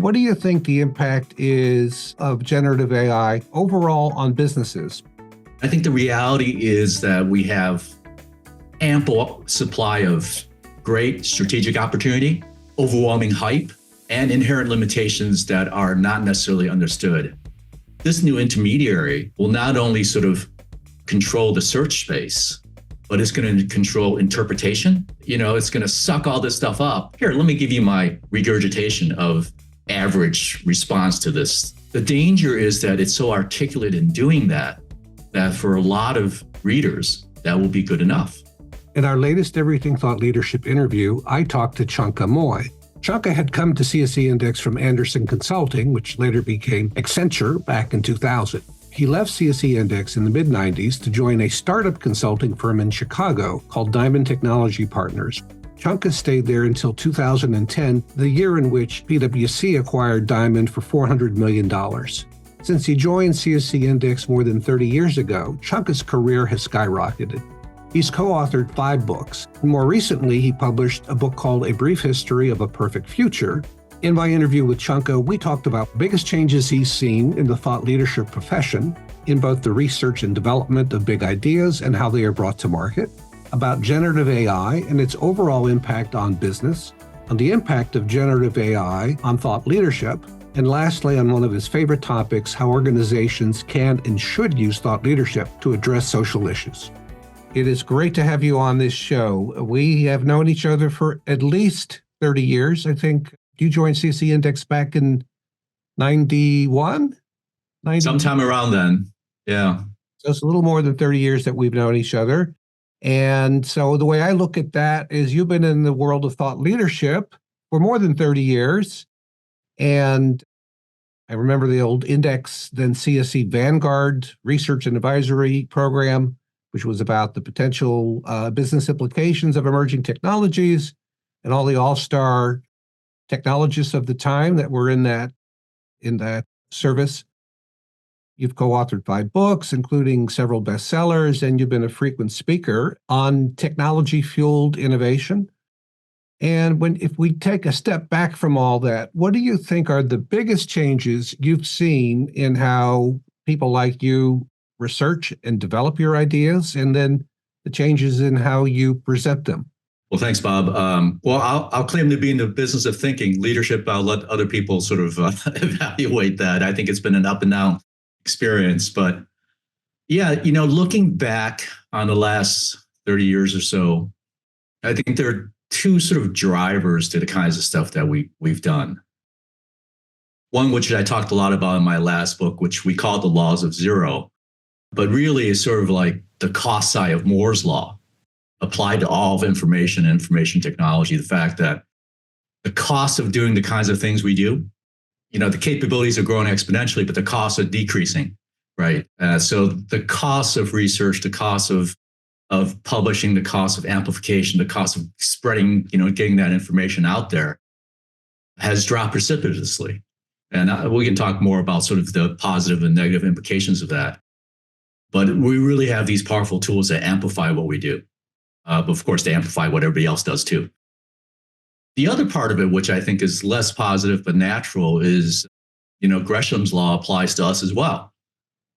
what do you think the impact is of generative AI overall on businesses? I think the reality is that we have ample supply of great strategic opportunity, overwhelming hype, and inherent limitations that are not necessarily understood. This new intermediary will not only sort of control the search space, but it's going to control interpretation. It's going to suck all this stuff up. Here, let me give you my regurgitation of average response to this. The danger is that it's so articulate in doing that for a lot of readers, that will be good enough. In our latest Everything Thought Leadership interview, I talked to Chunka Mui. Chunka had come to CSC Index from Andersen Consulting, which later became Accenture back in 2000. He left CSC Index in the mid-90s to join a startup consulting firm in Chicago called Diamond Technology Partners. Chunka stayed there until 2010, the year in which PwC acquired Diamond for $400 million. Since he joined CSC Index more than 30 years ago, Chunka's career has skyrocketed. He's co-authored 5 books. More recently, he published a book called A Brief History of a Perfect Future. In my interview with Chunka, we talked about the biggest changes he's seen in the thought leadership profession, in both the research and development of big ideas and how they are brought to market, about generative AI and its overall impact on business, on the impact of generative AI on thought leadership, and lastly, on one of his favorite topics, how organizations can and should use thought leadership to address social issues. It is great to have you on this show. We have known each other for at least 30 years. I think you joined CSC Index back in 91? Sometime around then, yeah. So it's a little more than 30 years that we've known each other. And so the way I look at that is you've been in the world of thought leadership for more than 30 years. And I remember the old Index, then CSC Vanguard Research and Advisory Program, which was about the potential business implications of emerging technologies, and all the all-star technologists of the time that were in that service. You've co-authored 5 books, including several bestsellers, and you've been a frequent speaker on technology-fueled innovation. And if we take a step back from all that, what do you think are the biggest changes you've seen in how people like you research and develop your ideas, and then the changes in how you present them? Well, thanks, Bob. I'll claim to be in the business of thinking. Leadership, I'll let other people sort of evaluate that. I think it's been an up and down experience. But yeah, looking back on the last 30 years or so, I think there are 2 sort of drivers to the kinds of stuff that we've done. One, which I talked a lot about in my last book, which we called the laws of zero, but really is sort of like the cost side of Moore's law applied to all of information and information technology. The fact that the cost of doing the kinds of things we do, the capabilities are growing exponentially, but the costs are decreasing, right? So the cost of research, the cost of publishing, the cost of amplification, the cost of spreading, getting that information out there has dropped precipitously. And we can talk more about sort of the positive and negative implications of that. But we really have these powerful tools that amplify what we do. But of course, they amplify what everybody else does too. The other part of it, which I think is less positive but natural, is, Gresham's law applies to us as well,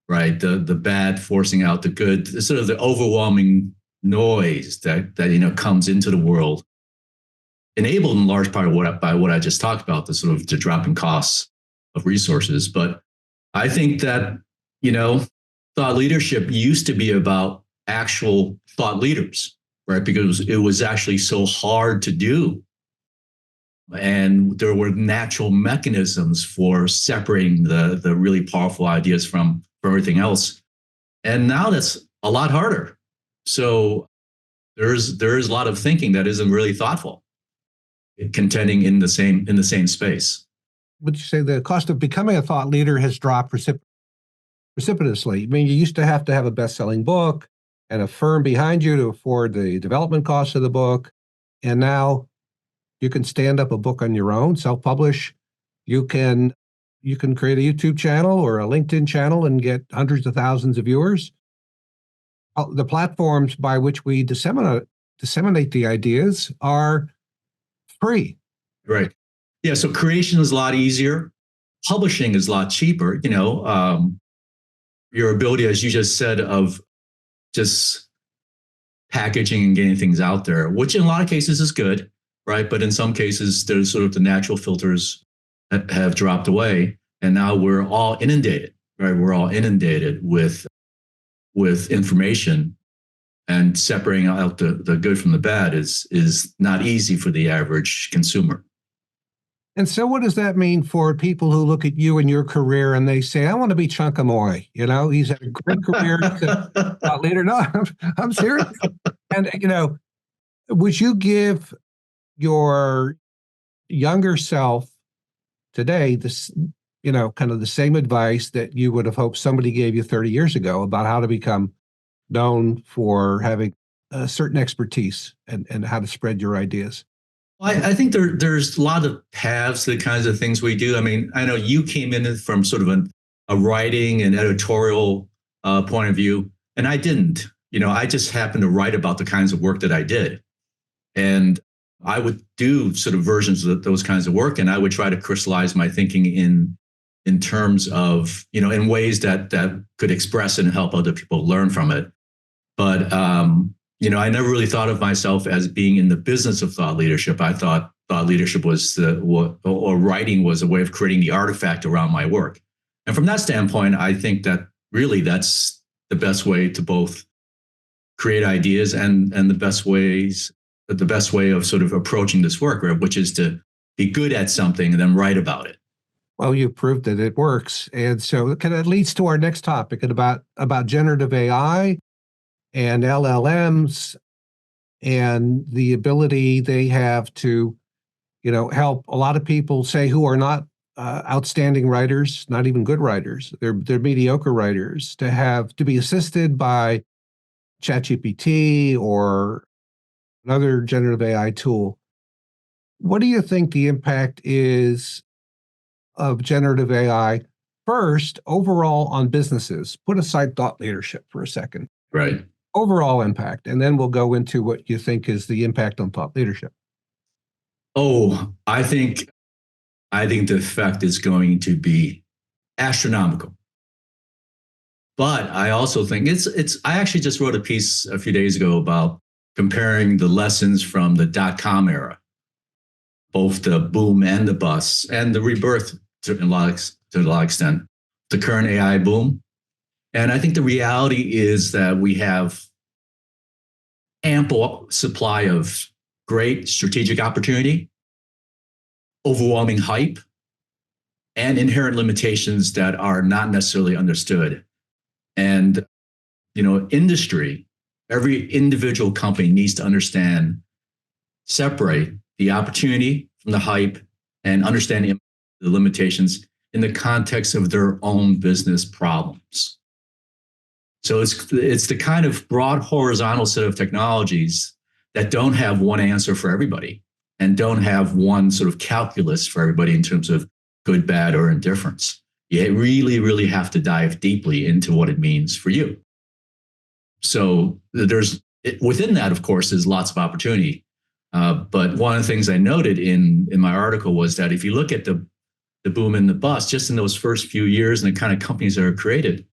right? The bad forcing out the good, sort of the overwhelming noise that comes into the world, enabled in large part by what I just talked about, the sort of the dropping costs of resources. But I think that, thought leadership used to be about actual thought leaders, right? Because it was actually so hard to do. And there were natural mechanisms for separating the really powerful ideas from everything else. And now that's a lot harder. So there is a lot of thinking that isn't really thoughtful, contending in the same space. Would you say the cost of becoming a thought leader has dropped precipitously? I mean, you used to have a best-selling book and a firm behind you to afford the development costs of the book. And now you can stand up a book on your own, self-publish. You can create a YouTube channel or a LinkedIn channel and get hundreds of thousands of viewers. The platforms by which we disseminate the ideas are free. Right. Yeah, so creation is a lot easier. Publishing is a lot cheaper. Your ability, as you just said, of just packaging and getting things out there, which in a lot of cases is good, right? But in some cases, there's sort of the natural filters that have dropped away, and now we're all inundated, right? We're all inundated with information, and separating out the good from the bad is not easy for the average consumer. And so what does that mean for people who look at you and your career and they say, I want to be Chunka Mui? He's had a great career. He's a thought leader. No, I'm serious. And, would you give your younger self today this, kind of the same advice that you would have hoped somebody gave you 30 years ago about how to become known for having a certain expertise and how to spread your ideas? I think there's a lot of paths, the kinds of things we do. I mean, I know you came in from sort of a writing and editorial point of view, and I didn't. I just happened to write about the kinds of work that I did. And I would do sort of versions of those kinds of work, and I would try to crystallize my thinking in terms of, in ways that could express and help other people learn from it. But I never really thought of myself as being in the business of thought leadership. I thought thought leadership was or writing was a way of creating the artifact around my work. And from that standpoint, I think that really that's the best way to both create ideas and the best way of sort of approaching this work, right? Which is to be good at something and then write about it. Well, you proved that it works. And so it kind of leads to our next topic about generative AI and LLMs and the ability they have to, help a lot of people, say, who are not outstanding writers, not even good writers. They're mediocre writers, to be assisted by ChatGPT or another generative AI tool. What do you think the impact is of generative AI, first, overall on businesses? Put aside thought leadership for a second. Right. Overall impact, and then we'll go into what you think is the impact on thought leadership. Oh, I think the effect is going to be astronomical. But I also think I actually just wrote a piece a few days ago about comparing the lessons from the .com era, both the boom and the bust, and the rebirth to a lot extent, the current AI boom. And I think the reality is that we have ample supply of great strategic opportunity, overwhelming hype, and inherent limitations that are not necessarily understood. And, industry, every individual company needs to separate the opportunity from the hype and understanding the limitations in the context of their own business problems. So it's the kind of broad horizontal set of technologies that don't have one answer for everybody and don't have one sort of calculus for everybody in terms of good, bad, or indifference. You really, really have to dive deeply into what it means for you. So within that, of course, is lots of opportunity. But one of the things I noted in my article was that if you look at the boom and the bust, just in those first few years and the kind of companies that are created,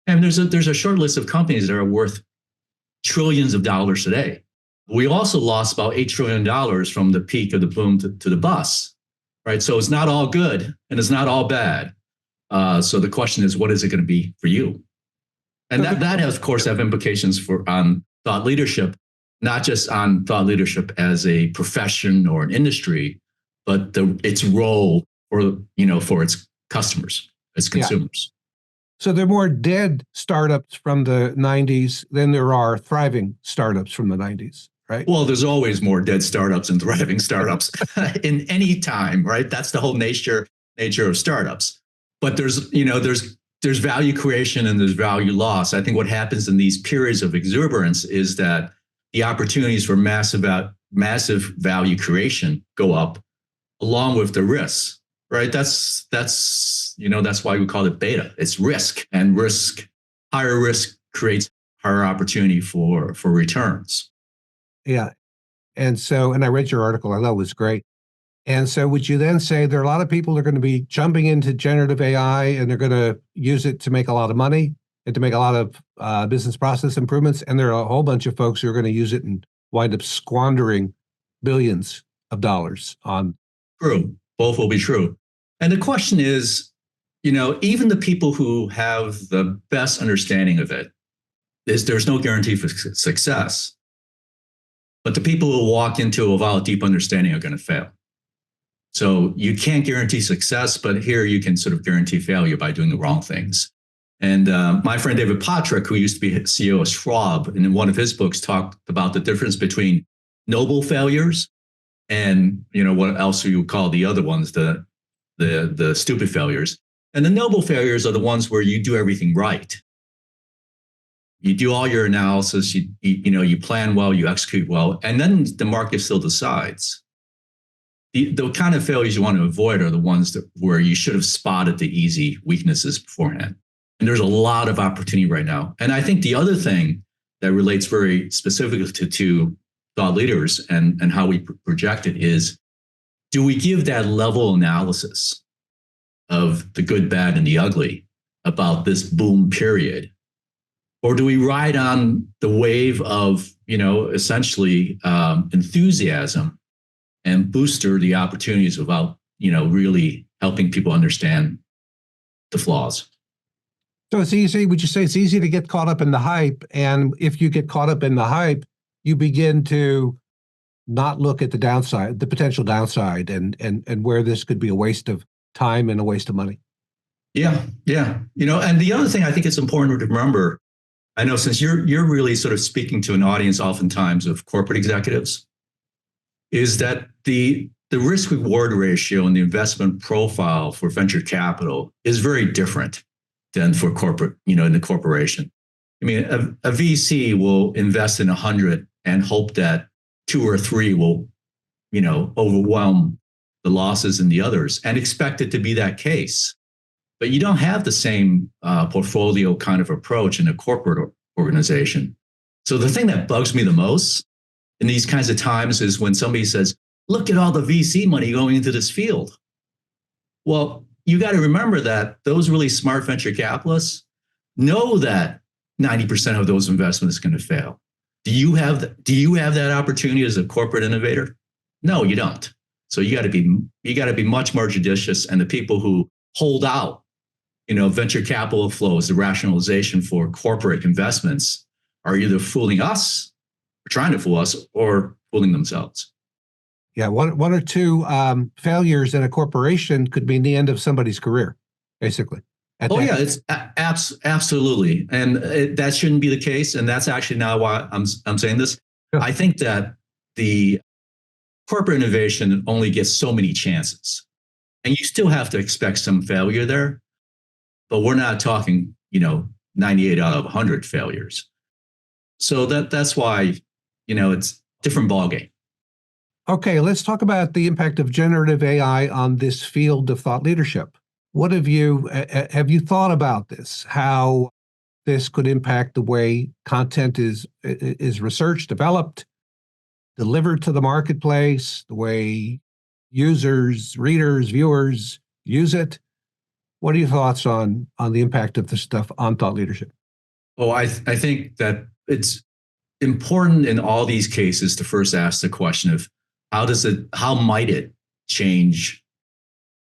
and there's a short list of companies that are worth trillions of dollars today. We also lost about $8 trillion from the peak of the boom to the bust, right? So it's not all good and it's not all bad. So the question is, what is it going to be for you? And that has, of course, have implications on thought leadership, not just on thought leadership as a profession or an industry, but its role for its customers, its consumers. Yeah. So there are more dead startups from the 90s than there are thriving startups from the 90s, right? Well, there's always more dead startups and thriving startups in any time, right? That's the whole nature of startups. But there's value creation and there's value loss. I think what happens in these periods of exuberance is that the opportunities for massive value creation go up along with the risks. Right. That's why we call it beta. It's risk, and higher risk creates higher opportunity for returns. Yeah. And I read your article. I thought it was great. And so would you then say there are a lot of people that are going to be jumping into generative AI and they're going to use it to make a lot of money and to make a lot of business process improvements? And there are a whole bunch of folks who are going to use it and wind up squandering billions of dollars on. True. Both will be true. And the question is, even the people who have the best understanding of it, there's no guarantee for success. But the people who walk into it without deep understanding are going to fail. So you can't guarantee success, but here you can sort of guarantee failure by doing the wrong things. And my friend David Pottruck, who used to be CEO of Schwab, and in one of his books talked about the difference between noble failures and what else you would call the other ones, the stupid failures. And the noble failures are the ones where you do everything right. You do all your analysis, you plan well, you execute well, and then the market still decides. The kind of failures you want to avoid are the ones where you should have spotted the easy weaknesses beforehand. And there's a lot of opportunity right now. And I think the other thing that relates very specifically to thought leaders and how we project it is, do we give that level analysis of the good, bad, and the ugly about this boom period? Or do we ride on the wave of, essentially enthusiasm and booster the opportunities without, really helping people understand the flaws? So it's easy, would you say it's easy to get caught up in the hype? And if you get caught up in the hype, you begin to not look at the downside, the potential downside, and where this could be a waste of time and a waste of money. Yeah. And the other thing I think it's important to remember, I know since you're really sort of speaking to an audience oftentimes of corporate executives, is that the risk reward ratio and the investment profile for venture capital is very different than for corporate, in the corporation. I mean, a VC will invest in 100 and hope that 2 or 3 will, overwhelm the losses in the others and expect it to be that case. But you don't have the same portfolio kind of approach in a corporate organization. So the thing that bugs me the most in these kinds of times is when somebody says, look at all the VC money going into this field. Well, you got to remember that those really smart venture capitalists know that 90% of those investments is going to fail. Do you have that opportunity as a corporate innovator? No, you don't. So you got to be much more judicious. And the people who hold out, venture capital flows, the rationalization for corporate investments, are either fooling us, or trying to fool us, or fooling themselves. Yeah, one or two failures in a corporation could mean the end of somebody's career, basically. It's absolutely, and that shouldn't be the case. And that's actually now why I'm saying this. Yeah. I think that the corporate innovation only gets so many chances, and you still have to expect some failure there. But we're not talking, 98 out of 100 failures. So that's why, it's a different ballgame. Okay, let's talk about the impact of generative AI on this field of thought leadership. What have you thought about this? How this could impact the way content is researched, developed, delivered to the marketplace, the way users, readers, viewers use it? What are your thoughts on the impact of this stuff on thought leadership? Oh, I think that it's important in all these cases to first ask the question of how might it change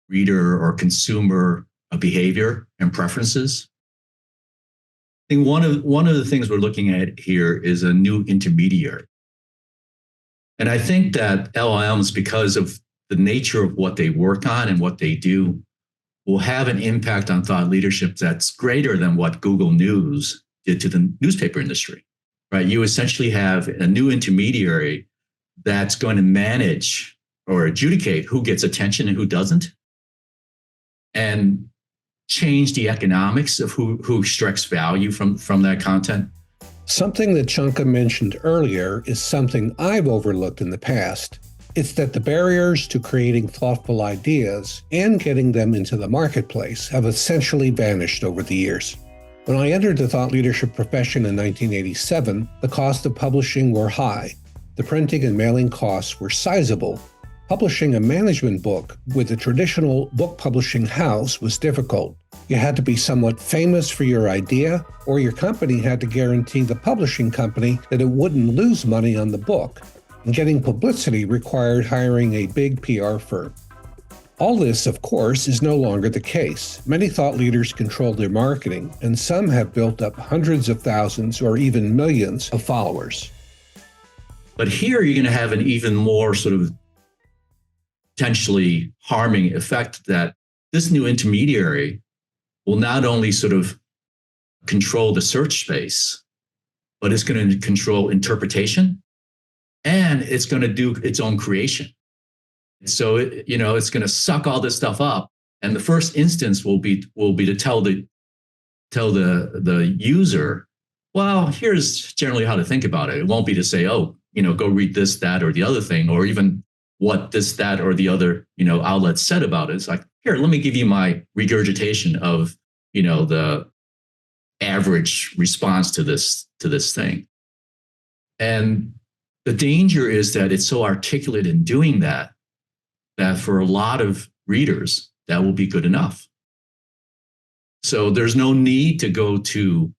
reader or consumer behavior and preferences? I think one of the things we're looking at here is a new intermediary. And I think that LLMs, because of the nature of what they work on and what they do, will have an impact on thought leadership that's greater than what Google News did to the newspaper industry, right? You essentially have a new intermediary that's going to manage or adjudicate who gets attention and who doesn't, and change the economics of who extracts value from that content. Something that Chunka mentioned earlier is something I've overlooked in the past. It's that the barriers to creating thoughtful ideas and getting them into the marketplace have essentially vanished over the years. When I entered the thought leadership profession in 1987, the cost of publishing were high. The printing and mailing costs were sizable. Publishing a management book with a traditional book publishing house was difficult. You had to be somewhat famous for your idea, or your company had to guarantee the publishing company that it wouldn't lose money on the book. And getting publicity required hiring a big PR firm. All this, of course, is no longer the case. Many thought leaders control their marketing, and some have built up hundreds of thousands or even millions of followers. But here you're going to have an even more sort of potentially harming effect, that this new intermediary will not only sort of control the search space, but it's going to control interpretation, and it's going to do its own creation. So it's going to suck all this stuff up, and the first instance will be to tell the user, well, here's generally how to think about it. It won't be to say, oh, go read this, that, or the other thing, or even what this, that, or the other, outlet said about it. It's like, here, let me give you my regurgitation of, the average response to this thing. And the danger is that it's so articulate in doing that for a lot of readers, that will be good enough. So there's no need to go to,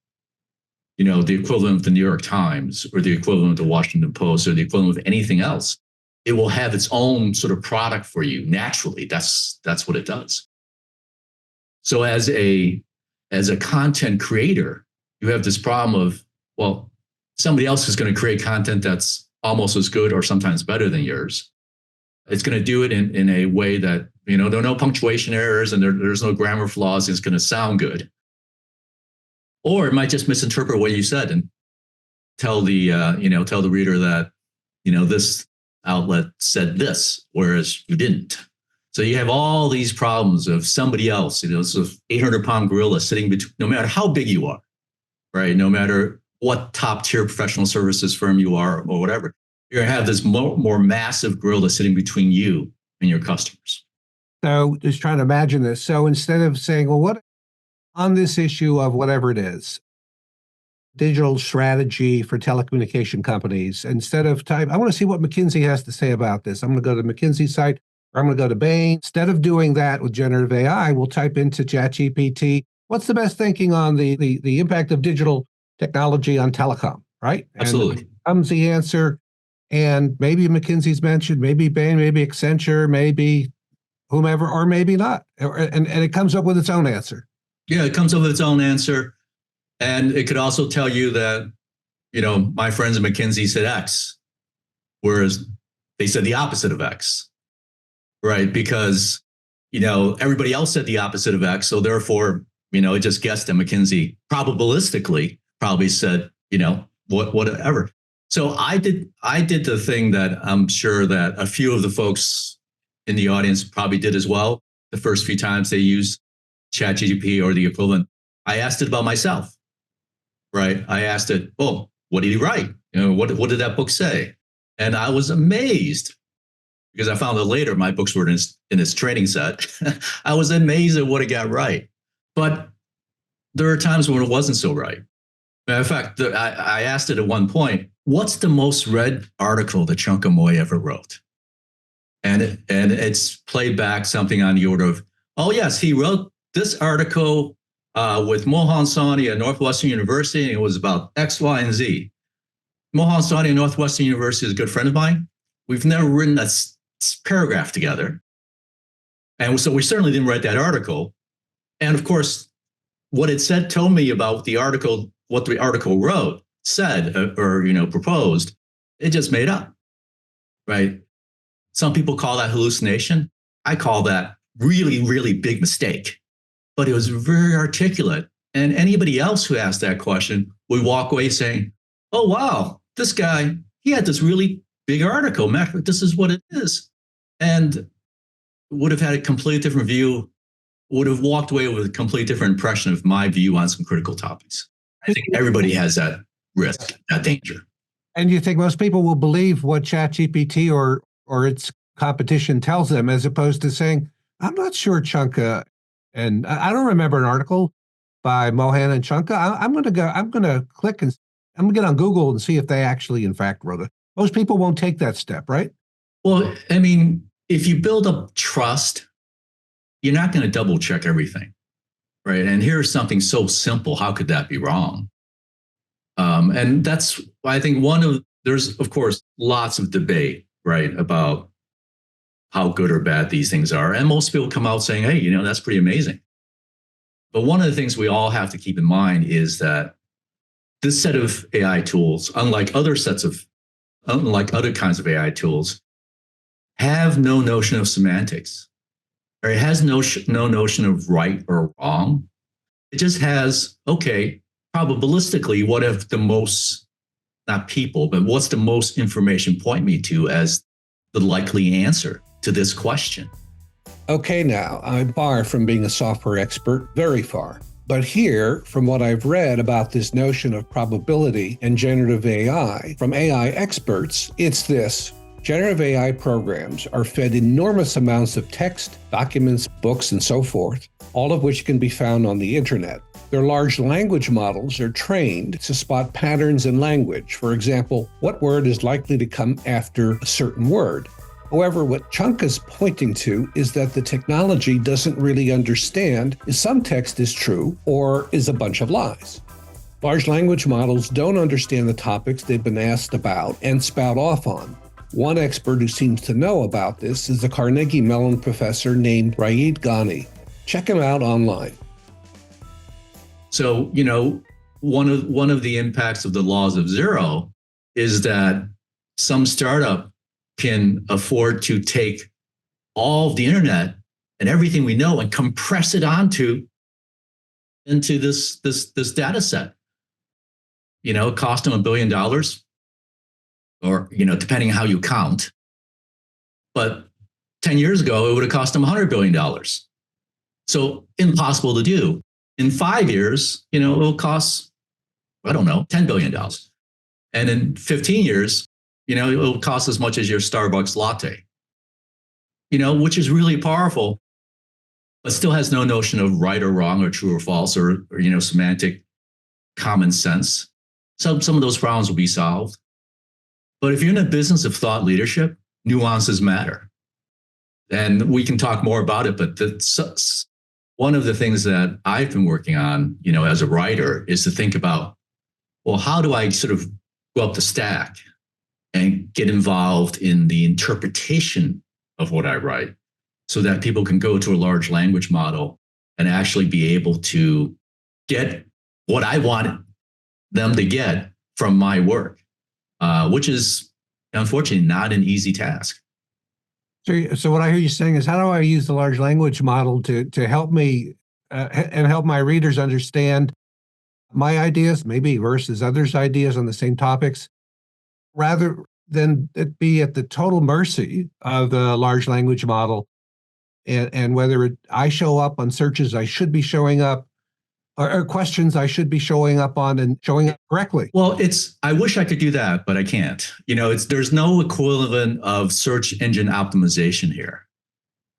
the equivalent of the New York Times or the equivalent of the Washington Post or the equivalent of anything else. It will have its own sort of product for you naturally. That's what it does. So as a content creator, you have this problem of, well, somebody else is going to create content that's almost as good or sometimes better than yours. It's going to do it in a way that, there are no punctuation errors and there's no grammar flaws. It's going to sound good. Or it might just misinterpret what you said and tell the reader that, this outlet said this, whereas you didn't. So you have all these problems of somebody else, this 800-pound gorilla sitting between, no matter how big you are, right? No matter what top tier professional services firm you are or whatever, you're going to have this more massive gorilla sitting between you and your customers. So just trying to imagine this. So instead of saying, well, what on this issue of whatever it is, digital strategy for telecommunication companies, instead of type, I want to see what McKinsey has to say about this. I'm going to go to the McKinsey site, or I'm going to go to Bain. Instead of doing that with generative AI, we'll type into ChatGPT, what's the best thinking on the impact of digital technology on telecom, right? Absolutely. And comes the answer, and maybe McKinsey's mentioned, maybe Bain, maybe Accenture, maybe whomever, or maybe not. And it comes up with its own answer. Yeah, it comes up with its own answer. And it could also tell you that, my friends at McKinsey said X, whereas they said the opposite of X, right? Because, everybody else said the opposite of X. So therefore, it just guessed that McKinsey probabilistically probably said, whatever. So I did the thing that I'm sure that a few of the folks in the audience probably did as well. The first few times they used ChatGPT or the equivalent, I asked it about myself, right? I asked it, oh, what did he write? What did that book say? And I was amazed because I found out later my books were in its training set. I was amazed at what it got right. But there are times when it wasn't so right. In fact, I asked it at one point, what's the most read article that Chunka Mui ever wrote? And it's played back something on the order of, oh, yes, he wrote this article with Mohan Sawhney at Northwestern University, and it was about X, Y, and Z. Mohan Sawhney at Northwestern University is a good friend of mine. We've never written a paragraph together. And so we certainly didn't write that article. And of course, what it said told me about the article, what the article wrote, said, or proposed, it just made up, right? Some people call that hallucination. I call that really, really big mistake. But it was very articulate. And anybody else who asked that question would walk away saying, oh, wow, this guy, he had this really big article. This is what it is. And would have had a completely different view, would have walked away with a completely different impression of my view on some critical topics. I think everybody has that risk, that danger. And you think most people will believe what ChatGPT or its competition tells them, as opposed to saying, I'm not sure Chunka, and I don't remember an article by Mohan and Chunka. I'm going to click and I'm going to get on Google and see if they actually, in fact, wrote it. Most people won't take that step, right? Well, I mean, if you build up trust, you're not going to double check everything, right? And here's something so simple. How could that be wrong? And that's, I think, there's, of course, lots of debate, right, about how good or bad these things are. And most people come out saying, hey, that's pretty amazing. But one of the things we all have to keep in mind is that this set of AI tools, unlike other kinds of AI tools, have no notion of semantics, or it has no notion of right or wrong. It just has, okay, probabilistically, what if the most, not people, but what's the most information point me to as the likely answer to this question? Okay, now, I'm far from being a software expert, very far. But here, from what I've read about this notion of probability and generative AI from AI experts, it's this. Generative AI programs are fed enormous amounts of text, documents, books, and so forth, all of which can be found on the internet. Their large language models are trained to spot patterns in language. For example, what word is likely to come after a certain word? However, what Chunka's pointing to is that the technology doesn't really understand if some text is true or is a bunch of lies. Large language models don't understand the topics they've been asked about and spout off on. One expert who seems to know about this is a Carnegie Mellon professor named Raed Ghani. Check him out online. So, one of the impacts of the laws of zero is that some startup can afford to take all of the internet and everything we know and compress it into this data set. It cost them $1 billion, or depending on how you count. But 10 years ago, it would have cost them $100 billion. So impossible to do. In 5 years, it will cost, I don't know, $10 billion. And in 15 years, it will cost as much as your Starbucks latte, which is really powerful, but still has no notion of right or wrong or true or false or semantic common sense. Some of those problems will be solved. But if you're in a business of thought leadership, nuances matter. And we can talk more about it, but one of the things that I've been working on, as a writer, is to think about, well, how do I sort of go up the stack and get involved in the interpretation of what I write so that people can go to a large language model and actually be able to get what I want them to get from my work, which is unfortunately not an easy task. So what I hear you saying is, how do I use the large language model to help me and help my readers understand my ideas, maybe versus others' ideas on the same topics, rather than it be at the total mercy of the large language model, and whether I show up on searches I should be showing up, or questions I should be showing up on and showing up correctly? Well, I wish I could do that, but I can't. There's no equivalent of search engine optimization here.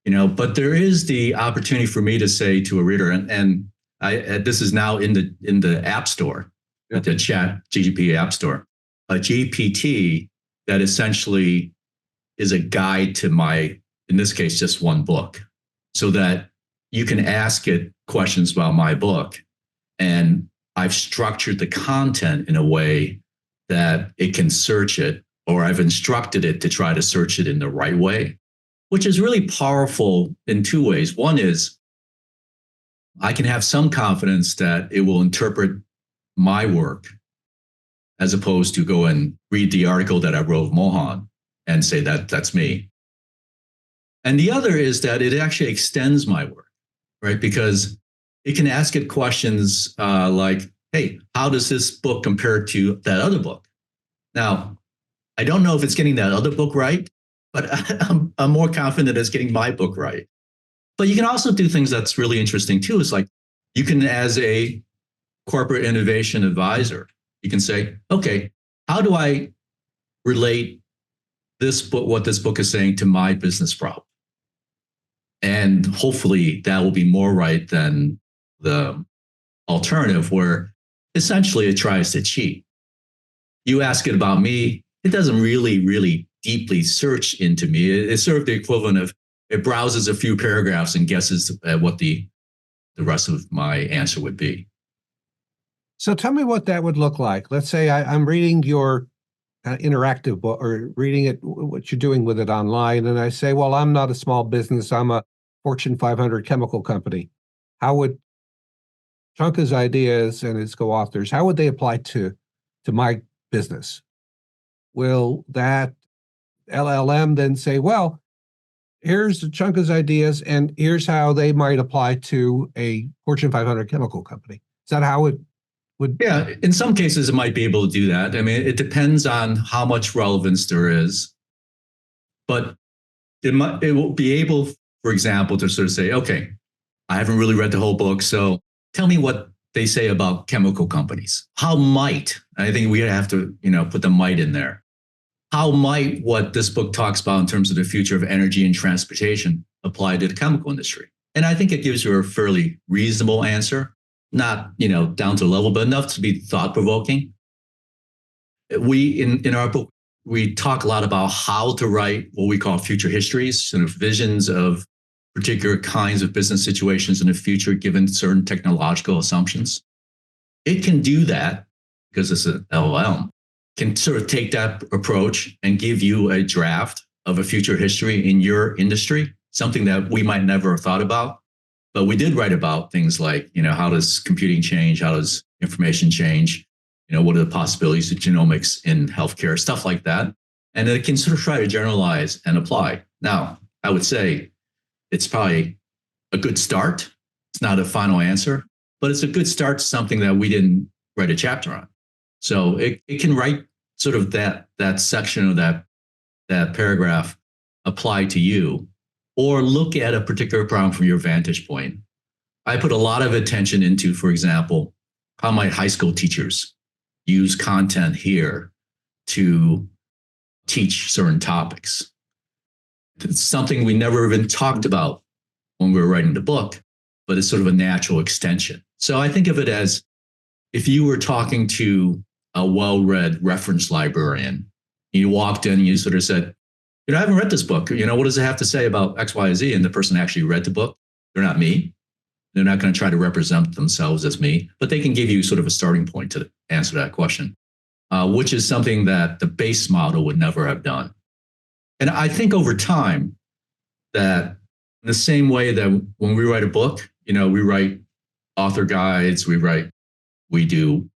But there is the opportunity for me to say to a reader, and this is now in the App Store, the ChatGPT App Store, a GPT that essentially is a guide to my, in this case, just one book, so that you can ask it questions about my book. And I've structured the content in a way that it can search it, or I've instructed it to try to search it in the right way, which is really powerful in two ways. One is I can have some confidence that it will interpret my work as opposed to go and read the article that I wrote of Mohan and say that that's me. And the other is that it actually extends my work, right? Because it can ask it questions like, hey, how does this book compare to that other book? Now, I don't know if it's getting that other book right, but I'm more confident it's getting my book right. But you can also do things that's really interesting too. It's like you can, as a corporate innovation advisor, you can say, okay, how do I relate this book, what this book is saying, to my business problem? And hopefully that will be more right than the alternative where essentially it tries to cheat. You ask it about me, it doesn't really deeply search into me. It's sort of the equivalent of it browses a few paragraphs and guesses at what the rest of my answer would be. So tell me what that would look like. Let's say I'm reading your interactive book or reading it, what you're doing with it online. And I say, well, I'm not a small business. I'm a Fortune 500 chemical company. How would Chunka's ideas and his co-authors, how would they apply to my business? Will that LLM then say, well, here's Chunka's ideas and here's how they might apply to a Fortune 500 chemical company? Is that how it would? Yeah, in some cases, it might be able to do that. I mean, it depends on how much relevance there is, but it will be able, for example, to sort of say, okay, I haven't really read the whole book, so tell me what they say about chemical companies. How might, I think we have to, put the might in there. How might what this book talks about in terms of the future of energy and transportation apply to the chemical industry? And I think it gives you a fairly reasonable answer, not, down to the level, but enough to be thought-provoking. We, in our book, we talk a lot about how to write what we call future histories, sort of visions of particular kinds of business situations in the future, given certain technological assumptions. It can do that because it's an LLM, can sort of take that approach and give you a draft of a future history in your industry, something that we might never have thought about. But we did write about things like, how does computing change? How does information change? What are the possibilities of genomics in healthcare, stuff like that. And it can sort of try to generalize and apply. Now, I would say it's probably a good start. It's not a final answer, but it's a good start to something that we didn't write a chapter on. So it can write sort of that section of that paragraph apply to you, or look at a particular problem from your vantage point. I put a lot of attention into, for example, how might high school teachers use content here to teach certain topics. It's something we never even talked about when we were writing the book, but it's sort of a natural extension. So I think of it as if you were talking to a well-read reference librarian, you walked in and you sort of said, I haven't read this book. What does it have to say about X, Y, Z? And the person actually read the book. They're not me. They're not going to try to represent themselves as me, but they can give you sort of a starting point to answer that question, which is something that the base model would never have done. And I think over time that in the same way that when we write a book, we write author guides, we do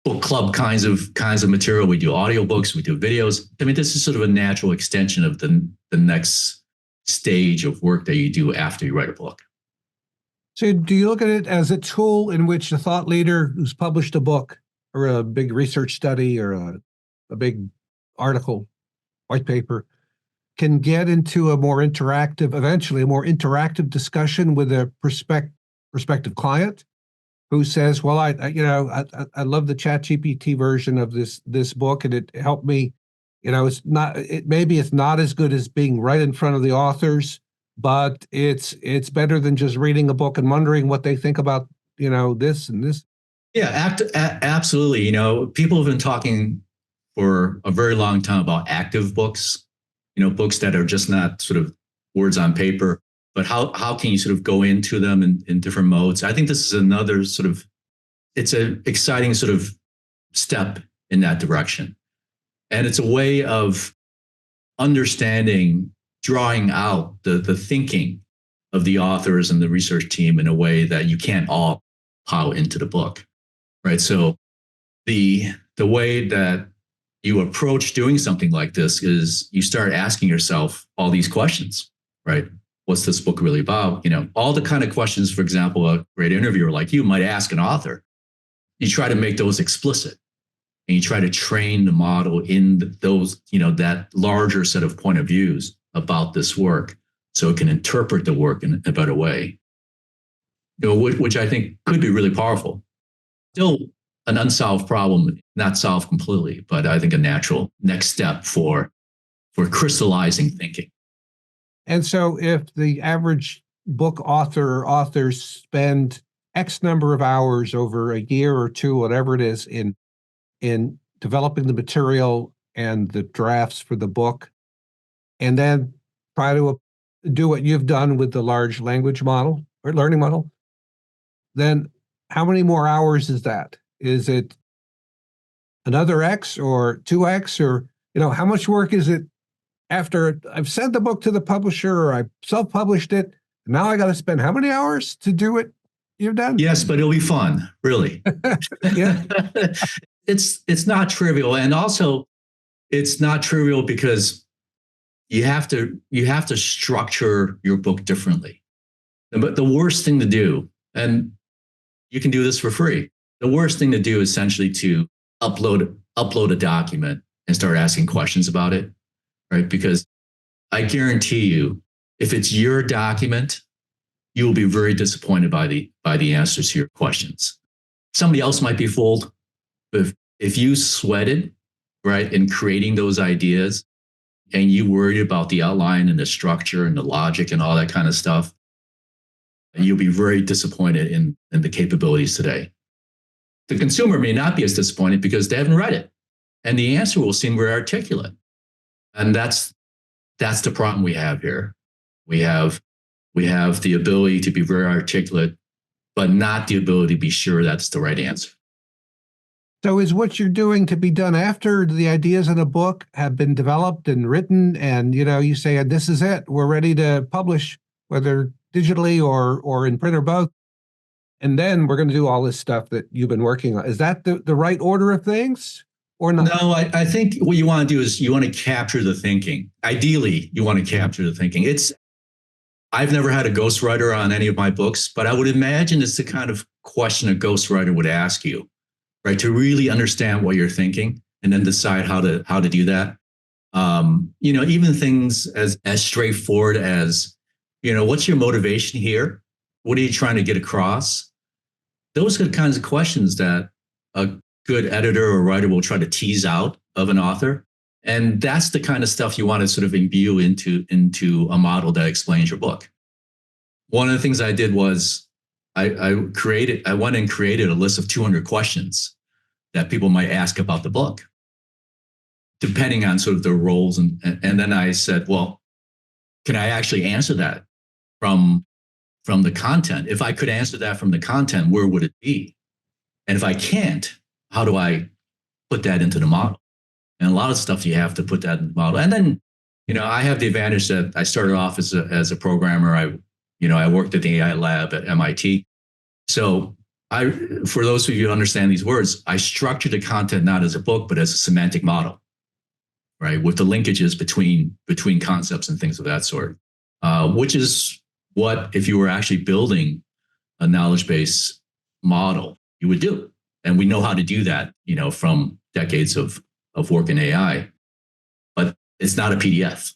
book club kinds of material, we do audiobooks, we do videos. I mean, this is sort of a natural extension of the next stage of work that you do after you write a book. So do you look at it as a tool in which a thought leader who's published a book or a big research study or a big article, white paper, can get into eventually a more interactive discussion with a prospective client who says, well, I love the ChatGPT version of this book and it helped me, maybe it's not as good as being right in front of the authors, but it's better than just reading a book and wondering what they think about, this and this. Yeah, absolutely. People have been talking for a very long time about active books, books that are just not sort of words on paper, but how can you sort of go into them in different modes? I think this is another sort of, it's an exciting sort of step in that direction. And it's a way of understanding, drawing out the thinking of the authors and the research team in a way that you can't all pile into the book, right? So the way that you approach doing something like this is you start asking yourself all these questions, right? What's this book really about? All the kind of questions, for example, a great interviewer like you might ask an author. You try to make those explicit and you try to train the model in those, that larger set of point of views about this work so it can interpret the work in a better way, which I think could be really powerful. Still an unsolved problem, not solved completely, but I think a natural next step for crystallizing thinking. And so if the average book author or authors spend X number of hours over a year or two, whatever it is, in developing the material and the drafts for the book, and then try to do what you've done with the large language model or learning model, then how many more hours is that? Is it another X or 2X, or, how much work is it after I've sent the book to the publisher or I've self-published it? Now I got to spend how many hours to do it you've done? Yes, but it'll be fun, really. Yeah. It's not trivial. And also it's not trivial because you have to structure your book differently. But the worst thing to do, and you can do this for free, the worst thing to do is essentially to upload a document and start asking questions about it, right? Because I guarantee you, if it's your document, you will be very disappointed by the answers to your questions. Somebody else might be fooled, but if you sweated, right, in creating those ideas, and you worried about the outline and the structure and the logic and all that kind of stuff, you'll be very disappointed in the capabilities today. The consumer may not be as disappointed because they haven't read it, and the answer will seem very articulate. And that's the problem we have here. We have the ability to be very articulate, but not the ability to be sure that's the right answer. So is what you're doing to be done after the ideas in a book have been developed and written, and you say, this is it, we're ready to publish, whether digitally or in print or both, and then we're going to do all this stuff that you've been working on. Is that the right order of things or not? No, I think what you want to do is you want to capture the thinking. Ideally, you want to capture the thinking. I've never had a ghostwriter on any of my books, but I would imagine it's the kind of question a ghostwriter would ask you, right? To really understand what you're thinking and then decide how to do that. Even things as straightforward as, what's your motivation here? What are you trying to get across? Those are the kinds of questions that a good editor or writer will try to tease out of an author. And that's the kind of stuff you want to sort of imbue into a model that explains your book. One of the things I did was I went and created a list of 200 questions that people might ask about the book, depending on sort of their roles. And then I said, well, can I actually answer that from the content? If I could answer that from the content, where would it be? And if I can't, how do I put that into the model? And a lot of stuff you have to put that in the model. And then, I have the advantage that I started off as a programmer. I worked at the AI lab at MIT. So for those of you who understand these words, I structured the content not as a book, but as a semantic model, right? With the linkages between concepts and things of that sort, which is what, if you were actually building a knowledge base model, you would do. And we know how to do that, from decades of work in AI, but it's not a PDF.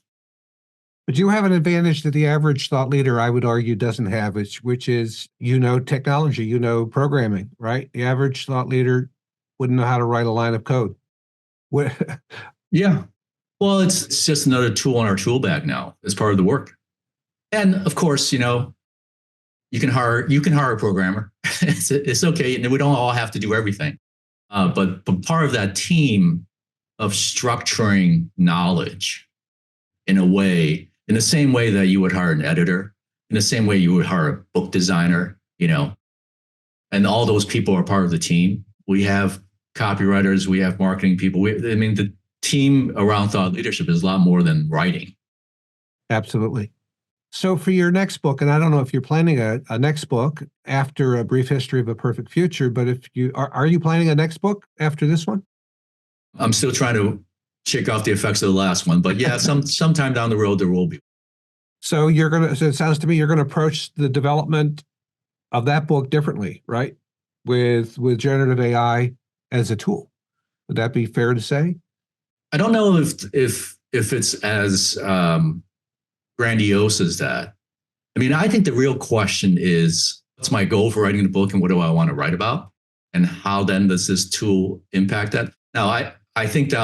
But you have an advantage that the average thought leader, I would argue, doesn't have, which is, technology, programming, right? The average thought leader wouldn't know how to write a line of code. Yeah. Well, it's just another tool in our tool bag now as part of the work. And of course, you can hire a programmer. It's okay. And we don't all have to do everything. But part of that team of structuring knowledge in the same way that you would hire an editor, in the same way you would hire a book designer, and all those people are part of the team. We have copywriters, we have marketing people. The team around thought leadership is a lot more than writing. Absolutely. So for your next book, and I don't know if you're planning a next book after A Brief History of a Perfect Future, but if you are you planning a next book after this one? I'm still trying to shake off the effects of the last one, but yeah, sometime down the road there will be. So it sounds to me you're gonna approach the development of that book differently, right? With generative AI as a tool. Would that be fair to say? I don't know if it's as grandiose as that. I think the real question is, what's my goal for writing the book and what do I want to write about? And how then does this tool impact that? Now, I think that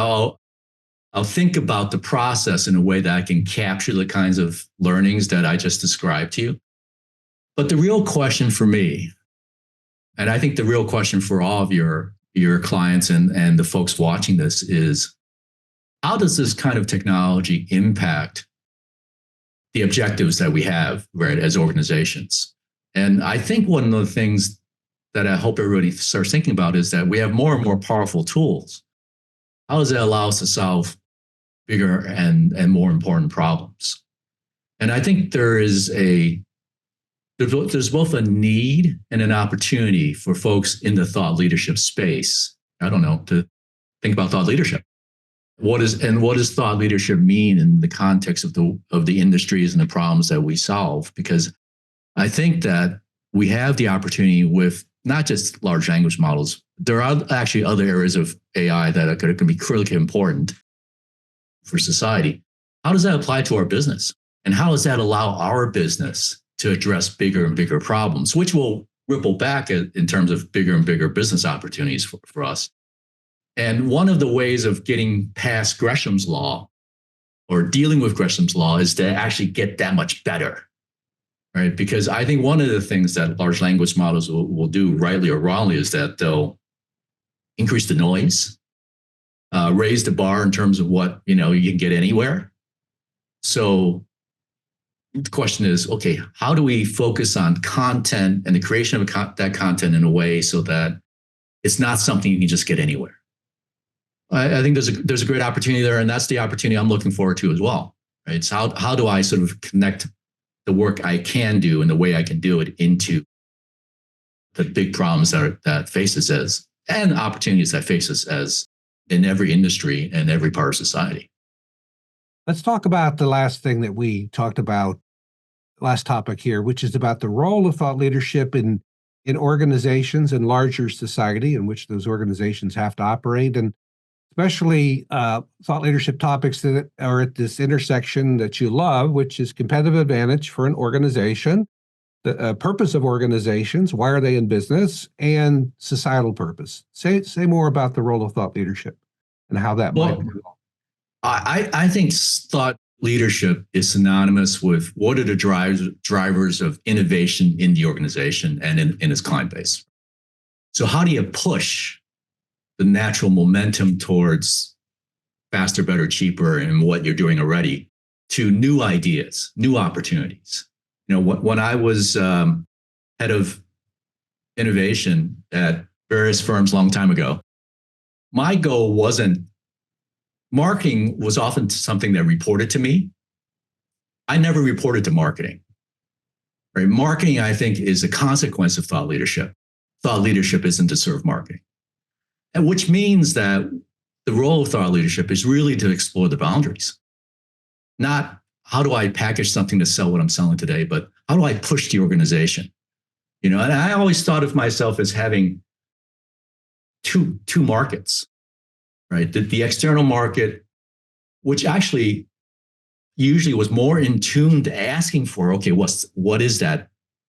I'll think about the process in a way that I can capture the kinds of learnings that I just described to you. But the real question for me, and I think the real question for all of your clients and the folks watching this is, how does this kind of technology impact the objectives that we have, right, as organizations. And I think one of the things that I hope everybody starts thinking about is that we have more and more powerful tools. How does that allow us to solve bigger and more important problems? And I think there's both a need and an opportunity for folks in the thought leadership space, I don't know, to think about thought leadership. What does thought leadership mean in the context of the industries and the problems that we solve? Because I think that we have the opportunity with not just large language models. There are actually other areas of AI that are going to be critically important for society. How does that apply to our business? And how does that allow our business to address bigger and bigger problems, which will ripple back in terms of bigger and bigger business opportunities for us? And one of the ways of getting past Gresham's law or dealing with Gresham's law is to actually get that much better, right? Because I think one of the things that large language models will do, rightly or wrongly, is that they'll increase the noise, raise the bar in terms of what you can get anywhere. So the question is, okay, how do we focus on content and the creation of that content in a way so that it's not something you can just get anywhere? I think there's a great opportunity there, and that's the opportunity I'm looking forward to as well. Right? So how do I sort of connect the work I can do and the way I can do it into the big problems that faces us and opportunities that face us as in every industry and every part of society. Let's talk about the last thing that we talked about, last topic here, which is about the role of thought leadership in organizations and larger society in which those organizations have to operate, and especially thought leadership topics that are at this intersection that you love, which is competitive advantage for an organization, the purpose of organizations, why are they in business, and societal purpose. Say more about the role of thought leadership and how that might be involved. I think thought leadership is synonymous with what are the drivers of innovation in the organization and in its client base. So how do you push the natural momentum towards faster, better, cheaper, and what you're doing already to new ideas, new opportunities? When I was head of innovation at various firms a long time ago, my goal wasn't marketing was often something that reported to me. I never reported to marketing. Right? Marketing, I think, is a consequence of thought leadership. Thought leadership isn't to serve marketing. And which means that the role of thought leadership is really to explore the boundaries. Not how do I package something to sell what I'm selling today, but how do I push the organization? And I always thought of myself as having two markets, right? The external market, which actually usually was more in tune to asking for, okay, what is that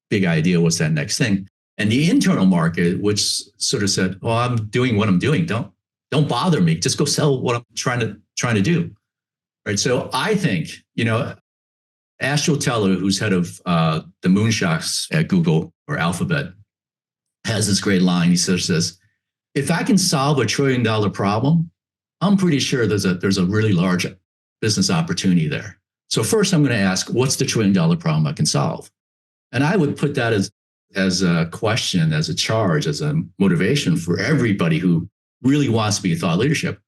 big idea? What's that next thing? And the internal market, which sort of said, "Oh, I'm doing what I'm doing. Don't bother me. Just go sell what I'm trying to do." Right. So I think, Astro Teller, who's head of the moonshots at Google or Alphabet, has this great line. He says, "If I can solve $1 trillion problem, I'm pretty sure there's a really large business opportunity there. So first, I'm going to ask, what's the $1 trillion problem I can solve?" And I would put that as a question, as a charge, as a motivation for everybody who really wants to be thought leadership.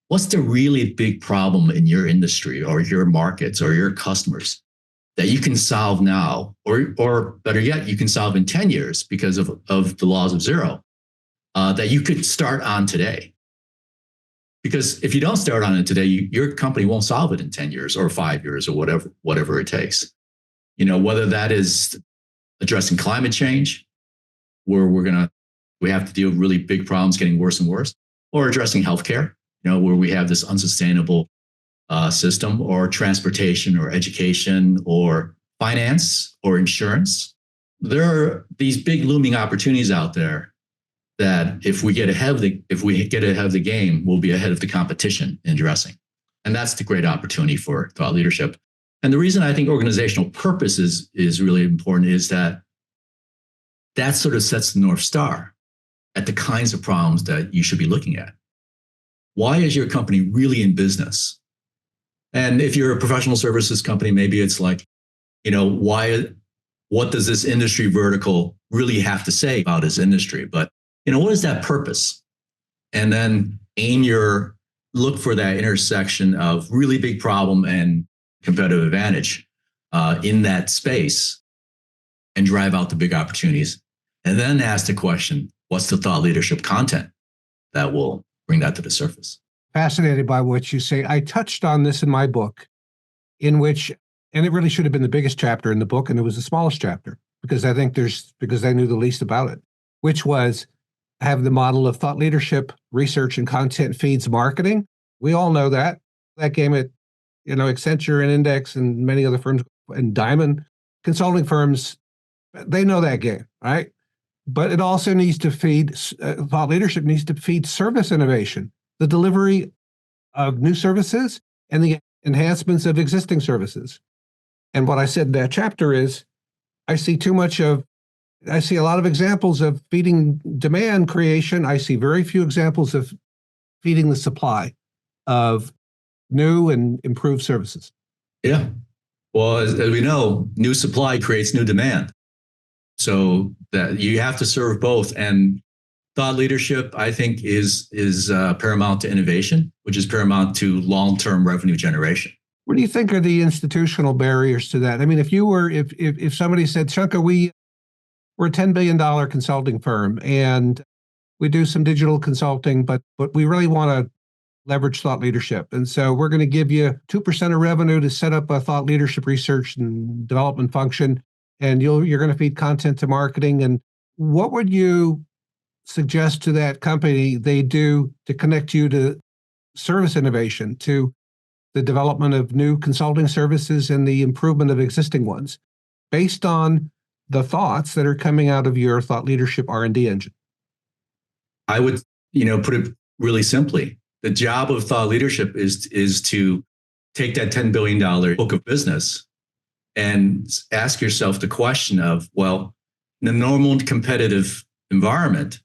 What's the really big problem in your industry or your markets or your customers that you can solve now, or better yet, you can solve in 10 years because of the laws of zero, that you could start on today? Because if you don't start on it today, your company won't solve it in 10 years or 5 years or whatever it takes. Whether that is addressing climate change, where we have to deal with really big problems getting worse and worse, or addressing healthcare, where we have this unsustainable system, or transportation or education or finance or insurance. There are these big looming opportunities out there that if we get ahead of the game, we'll be ahead of the competition in addressing. And that's the great opportunity for thought leadership. And the reason I think organizational purpose is really important is that sort of sets the North Star at the kinds of problems that you should be looking at. Why is your company really in business? And if you're a professional services company, maybe it's like, why, what does this industry vertical really have to say about this industry? But, what is that purpose? And then look for that intersection of really big problem and competitive advantage in that space and drive out the big opportunities. And then ask the question, what's the thought leadership content that will bring that to the surface? Fascinated by what you say. I touched on this in my book, in which, and it really should have been the biggest chapter in the book, and it was the smallest chapter, because I knew the least about it, which was have the model of thought leadership, research, and content feeds marketing. We all know that game at, Accenture and Index and many other firms and Diamond consulting firms, they know that game, right? But it also needs to feed, thought leadership needs to feed service innovation, the delivery of new services and the enhancements of existing services. And what I said in that chapter is, I see a lot of examples of feeding demand creation. I see very few examples of feeding the supply of new and improved services. Yeah. Well, as we know, new supply creates new demand. So that you have to serve both. And thought leadership, I think, is paramount to innovation, which is paramount to long-term revenue generation. What do you think are the institutional barriers to that? I mean, if somebody said, Chunka, we're a $10 billion consulting firm and we do some digital consulting, but we really want to leverage thought leadership. And so we're going to give you 2% of revenue to set up a thought leadership research and development function. And you're going to feed content to marketing. And what would you suggest to that company they do to connect you to service innovation, to the development of new consulting services and the improvement of existing ones, based on the thoughts that are coming out of your thought leadership R&D engine? I would, put it really simply. The job of thought leadership is to take that $10 billion book of business and ask yourself the question of, well, in a normal competitive environment,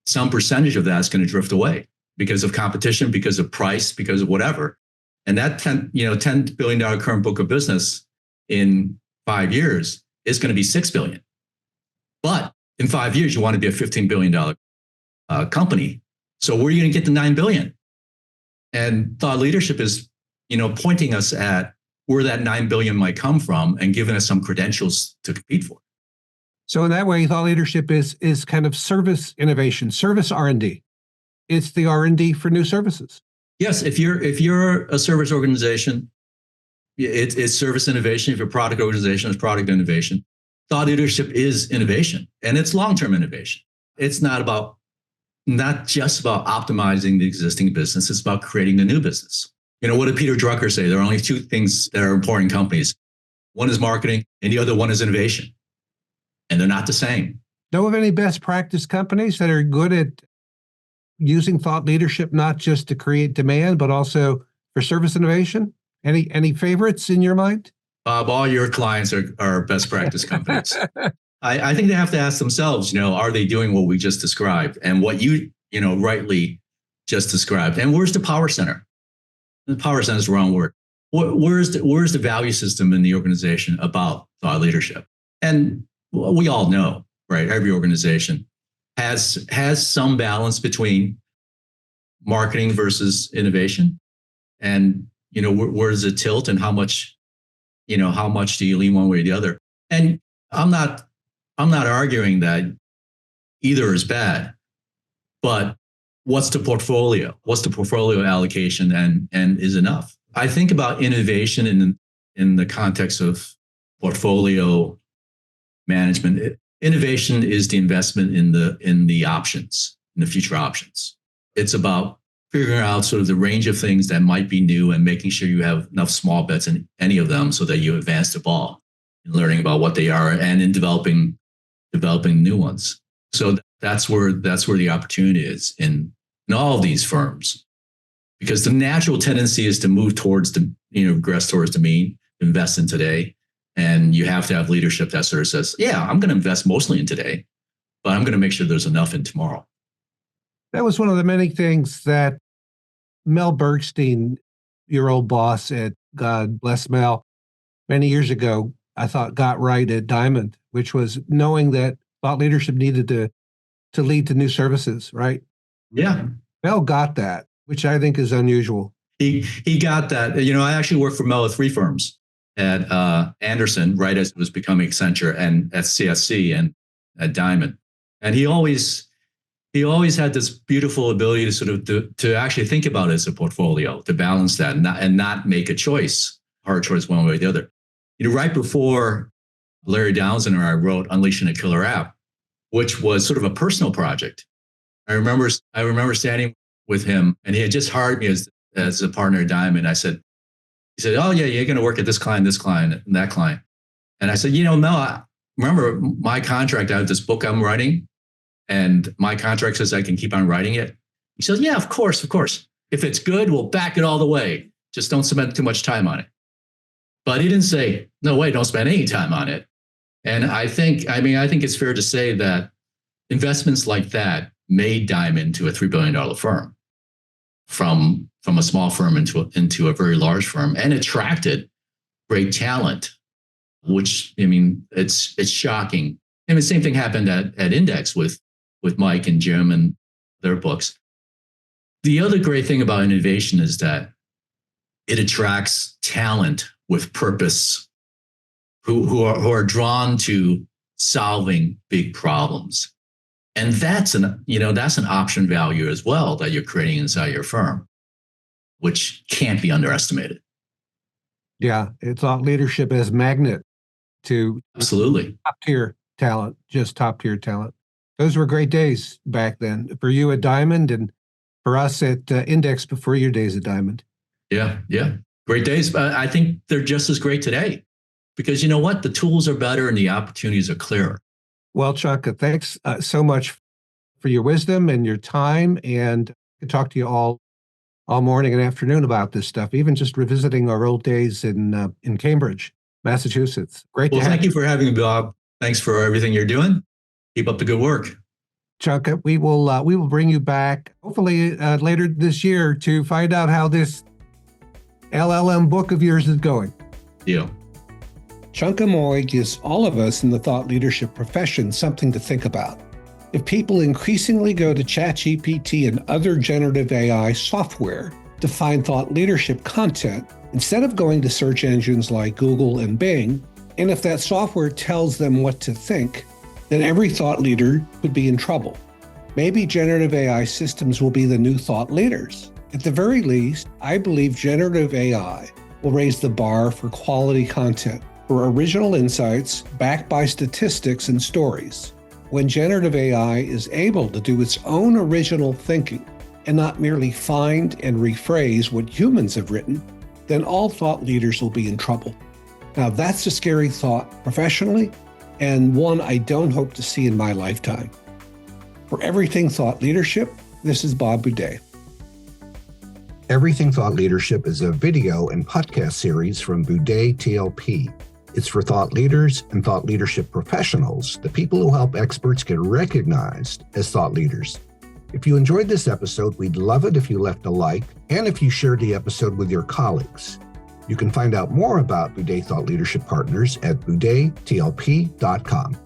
some percentage of that is going to drift away because of competition, because of price, because of whatever. And that $10 billion current book of business in 5 years is going to be $6 billion. But in 5 years, you want to be a $15 billion company. So where are you going to get the $9 billion? And thought leadership is, pointing us at where that $9 billion might come from and giving us some credentials to compete for. So in that way, thought leadership is kind of service innovation, service R&D. It's the R&D for new services. Yes, if you're a service organization, it's service innovation. If you're a product organization, it's product innovation. Thought leadership is innovation, and it's long-term innovation. It's not just about optimizing the existing business. It's about creating a new business. What did Peter Drucker say? There are only two things that are important in companies. One is marketing, and the other one is innovation. And they're not the same. Know of any best practice companies that are good at using thought leadership, not just to create demand, but also for service innovation? Any favorites in your mind? Bob, all your clients are best practice companies. I think they have to ask themselves, are they doing what we just described and what you rightly just described? And where's the power center? The power center is the wrong word. Where's the value system in the organization about thought leadership? And we all know, right? Every organization has some balance between marketing versus innovation, and where does it tilt, and how much do you lean one way or the other? And I'm not arguing that either is bad, but what's the portfolio? What's the portfolio allocation, and is enough? I think about innovation in the context of portfolio management. Innovation is the investment in the options, in the future options. It's about figuring out sort of the range of things that might be new and making sure you have enough small bets in any of them so that you advance the ball in learning about what they are and in developing new ones. So that's where the opportunity is in all of these firms, because the natural tendency is to move towards regress towards the mean, invest in today. And you have to have leadership that sort of says, yeah, I'm going to invest mostly in today, but I'm going to make sure there's enough in tomorrow. That was one of the many things that Mel Bergstein, your old boss at God Bless Mel, many years ago, I thought, got right at Diamond, which was knowing that thought leadership needed to lead to new services, right? Yeah. Mel got that, which I think is unusual. He got that. I actually worked for Mel at 3 firms, at Anderson, right as it was becoming Accenture, and at CSC and at Diamond. And he always had this beautiful ability to sort of to actually think about it as a portfolio, to balance that and not make a hard choice one way or the other. Right before Larry Downs and I wrote Unleashing a Killer App, which was sort of a personal project. I remember standing with him, and he had just hired me as a partner at Diamond. He said, "Oh yeah, you're going to work at this client, and that client." And I said, Mel, remember my contract. I have this book I'm writing, and my contract says I can keep on writing it. He says, "Yeah, of course. If it's good, we'll back it all the way. Just don't spend too much time on it." But he didn't say, "No way, don't spend any time on it." And I think it's fair to say that investments like that made Diamond to a $3 billion firm, from a small firm into a very large firm, and attracted great talent, which, it's shocking. The same thing happened at Index with Mike and Jim and their books. The other great thing about innovation is that it attracts talent with purpose, who are drawn to solving big problems. And that's an option value as well that you're creating inside your firm, which can't be underestimated. Yeah, it's thought leadership as magnet to absolutely top tier talent, just top tier talent. Those were great days back then for you at Diamond, and for us at Index before your days at Diamond. Yeah, great days. I think they're just as great today, because you know what? The tools are better and the opportunities are clearer. Well, Chunka, thanks so much for your wisdom and your time. And I could talk to you all morning and afternoon about this stuff, even just revisiting our old days in Cambridge, Massachusetts. Great. Well, thank you for having me, Bob. Thanks for everything you're doing. Keep up the good work. Chunka, we will bring you back hopefully later this year to find out how this LLM book of yours is going. Deal. Chunka Mui gives all of us in the thought leadership profession something to think about. If people increasingly go to ChatGPT and other generative AI software to find thought leadership content, instead of going to search engines like Google and Bing, and if that software tells them what to think, then every thought leader could be in trouble. Maybe generative AI systems will be the new thought leaders. At the very least, I believe generative AI will raise the bar for quality content, for original insights backed by statistics and stories. When generative AI is able to do its own original thinking and not merely find and rephrase what humans have written, then all thought leaders will be in trouble. Now, that's a scary thought professionally, and one I don't hope to see in my lifetime. For Everything Thought Leadership, this is Bob Buday. Everything Thought Leadership is a video and podcast series from Buday TLP. It's for thought leaders and thought leadership professionals, the people who help experts get recognized as thought leaders. If you enjoyed this episode, we'd love it if you left a like and if you shared the episode with your colleagues. You can find out more about Buday Thought Leadership Partners at budaytlp.com.